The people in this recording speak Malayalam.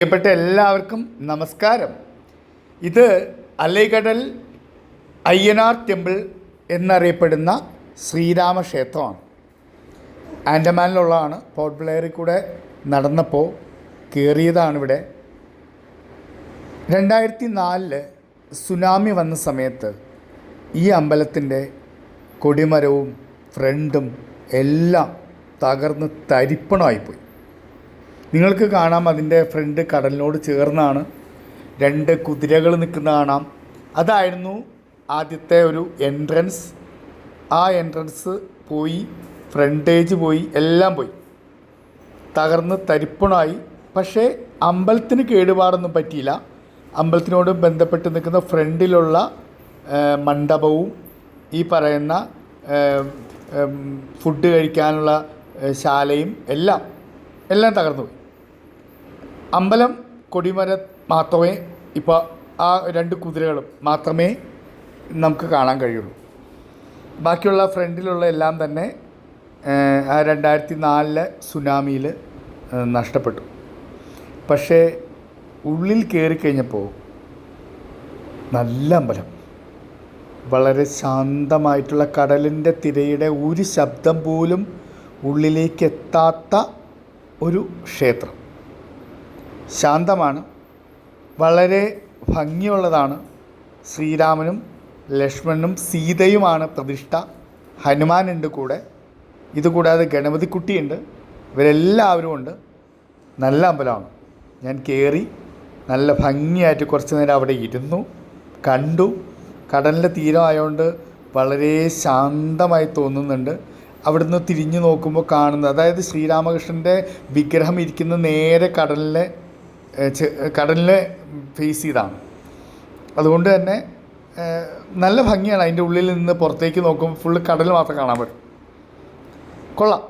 പ്രിയപ്പെട്ട എല്ലാവർക്കും നമസ്കാരം. ഇത് അലൈക്കടൽ അയ്യനാർ ടെമ്പിൾ എന്നറിയപ്പെടുന്ന ശ്രീരാമ ക്ഷേത്രമാണ്. ആൻഡമാനിലുള്ളതാണ്. പോർട്ട് ബ്ലെയറിൽ കൂടെ നടന്നപ്പോൾ കയറിയതാണിവിടെ. 2004 സുനാമി വന്ന സമയത്ത് ഈ അമ്പലത്തിൻ്റെ കൊടിമരവും ഫ്രണ്ടും എല്ലാം തകർന്ന് തരിപ്പണമായിപ്പോയി. നിങ്ങൾക്ക് കാണാം, അതിൻ്റെ ഫ്രണ്ട് കടലിനോട് ചേർന്നാണ്. 2 കുതിരകൾ നിൽക്കുന്ന കാണാം. അതായിരുന്നു ആദ്യത്തെ ഒരു എൻട്രൻസ്. ആ എൻട്രൻസ് പോയി, ഫ്രണ്ടേജ് പോയി, എല്ലാം പോയി, തകർന്ന് തരിപ്പണമായി. പക്ഷേ അമ്പലത്തിന് കേടുപാടൊന്നും പറ്റിയില്ല. അമ്പലത്തിനോട് ബന്ധപ്പെട്ട് നിൽക്കുന്ന ഫ്രണ്ടിലുള്ള മണ്ഡപവും ഈ പറയുന്ന ഫുഡ് കഴിക്കാനുള്ള ശാലയും എല്ലാം തകർന്നു പോയി. അമ്പലം കൊടിമരം മാത്രമേ ഇപ്പോൾ ആ 2 കുതിരകളും മാത്രമേ നമുക്ക് കാണാൻ കഴിയുള്ളൂ. ബാക്കിയുള്ള ഫ്രണ്ടിലുള്ള എല്ലാം തന്നെ ആ 2004 സുനാമിയിൽ നഷ്ടപ്പെട്ടു. പക്ഷേ ഉള്ളിൽ കയറിക്കഴിഞ്ഞപ്പോൾ നല്ല അമ്പലം, വളരെ ശാന്തമായിട്ടുള്ള കടലിൻ്റെ തിരയുടെ ഒരു ശബ്ദം പോലും ഉള്ളിലേക്ക് എത്താത്ത ഒരു ക്ഷേത്രം. ശാന്തമാണ്, വളരെ ഭംഗിയുള്ളതാണ്. ശ്രീരാമനും ലക്ഷ്മണനും സീതയുമാണ് പ്രതിഷ്ഠ. ഹനുമാനുണ്ട് കൂടെ. ഇതുകൂടാതെ ഗണപതിക്കുട്ടിയുണ്ട്. ഇവരെല്ലാവരും ഉണ്ട്. നല്ല അമ്പലമാണ്. ഞാൻ കയറി നല്ല ഭംഗിയായിട്ട് കുറച്ച് നേരം അവിടെ ഇരുന്നു, കണ്ടു. കടലിൻ്റെ തീരമായതുകൊണ്ട് വളരെ ശാന്തമായി തോന്നുന്നുണ്ട്. അവിടുന്ന് തിരിഞ്ഞു നോക്കുമ്പോൾ കാണുന്നത്, അതായത് ശ്രീരാമകൃഷ്ണൻ്റെ വിഗ്രഹം ഇരിക്കുന്ന നേരെ കടലിനെ ഫേസ് ചെയ്താണ്. അതുകൊണ്ട് തന്നെ നല്ല ഭംഗിയാണ്. അതിൻ്റെ ഉള്ളിൽ നിന്ന് പുറത്തേക്ക് നോക്കുമ്പോൾ ഫുള്ള് കടൽ മാത്രം കാണാൻ പറ്റും. കൊള്ളാം.